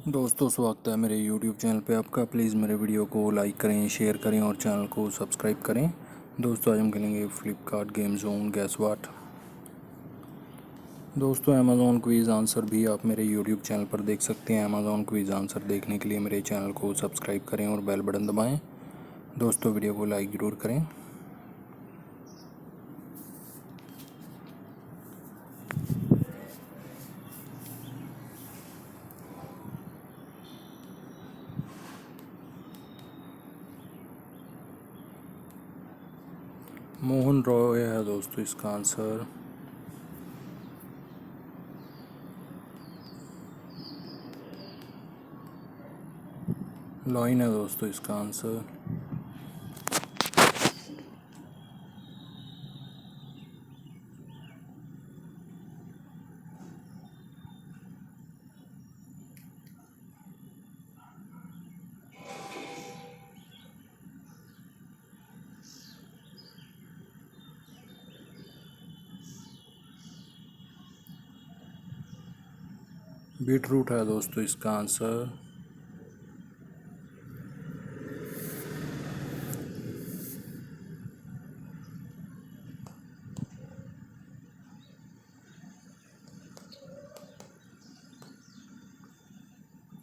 दोस्तों स्वागत है मेरे YouTube चैनल पे आपका। प्लीज़ मेरे वीडियो को लाइक करें, शेयर करें और चैनल को सब्सक्राइब करें। दोस्तों आज हम खेलेंगे Flipkart game zone gas what. दोस्तों अमेज़ॉन क्विज़ आंसर भी आप मेरे YouTube चैनल पर देख सकते हैं। अमेज़ॉन क्विज़ आंसर देखने के लिए मेरे चैनल को सब्सक्राइब करें और बेल बटन दबाएँ। दोस्तों वीडियो को लाइक ज़रूर करें। मोहन रॉय है दोस्तों इसका आंसर। लॉइन है दोस्तों इसका आंसर। बीट रूट है दोस्तों इसका आंसर।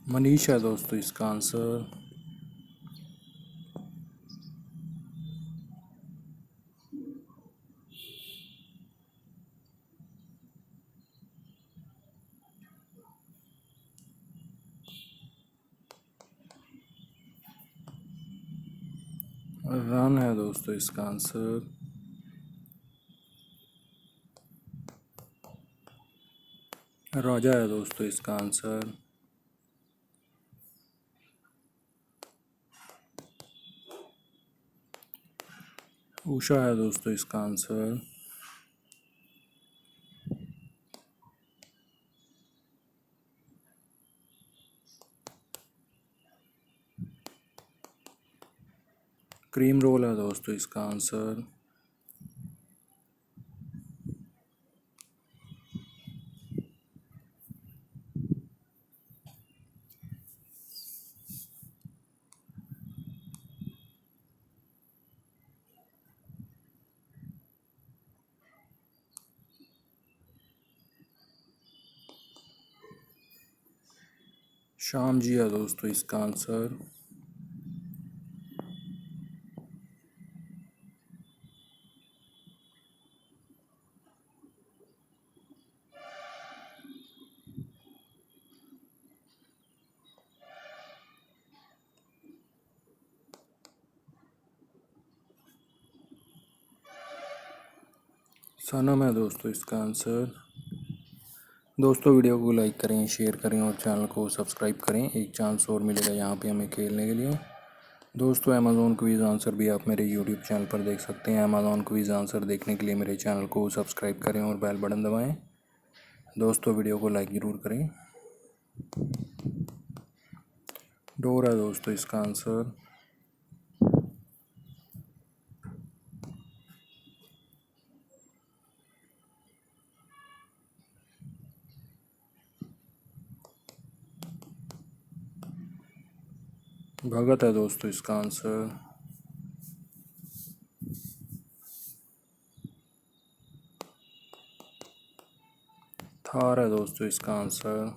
मनीष है दोस्तों इसका आंसर। रन है दोस्तों इसका आंसर। राजा है दोस्तों इसका आंसर। उषा है दोस्तों इसका आंसर। क्रीम रोल है दोस्तों इसका आंसर। श्याम जी है दोस्तों इसका आंसर। सनम है दोस्तों इसका आंसर। दोस्तों वीडियो को लाइक करें, शेयर करें और चैनल को सब्सक्राइब करें। एक चांस और मिलेगा यहाँ पे हमें खेलने के लिए। दोस्तों अमेज़ॉन क्विज़ आंसर भी आप मेरे यूट्यूब चैनल पर देख सकते हैं। अमेज़ॉन क्विज़ आंसर देखने के लिए मेरे चैनल को सब्सक्राइब करें और बेल बटन दबाएं। दोस्तों वीडियो को लाइक ज़रूर करें। डोर है दोस्तों इसका आंसर। भगत है दोस्तों इसका आंसर। थार है दोस्तों इसका आंसर।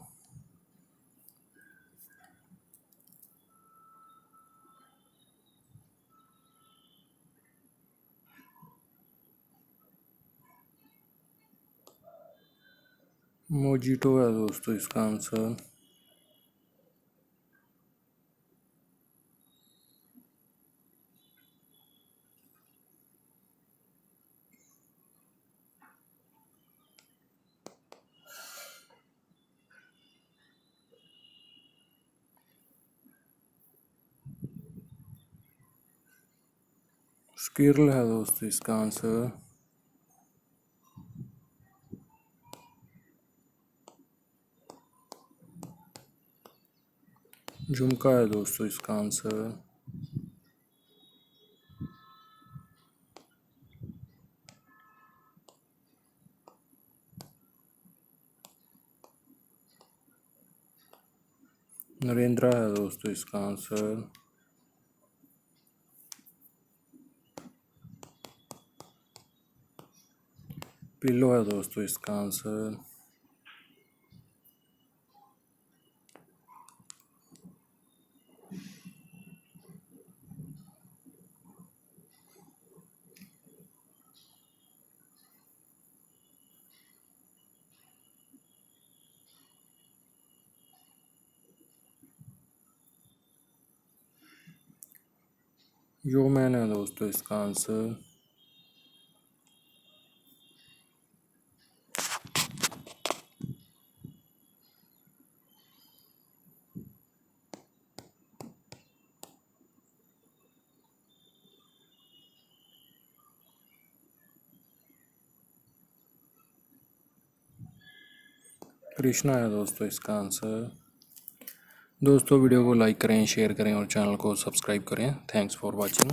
मोजिटो है दोस्तों इसका आंसर। स्किरल है दोस्तों इसका आंसर। झुमका है दोस्तों इसका आंसर। नरेंद्र है दोस्तों इसका आंसर। पिल्लो है दोस्तों इसका आंसर। यो मैन है दोस्तों इसका आंसर। कृष्णा है दोस्तों इसका आंसर। दोस्तों वीडियो को लाइक करें, शेयर करें और चैनल को सब्सक्राइब करें। Thanks for watching.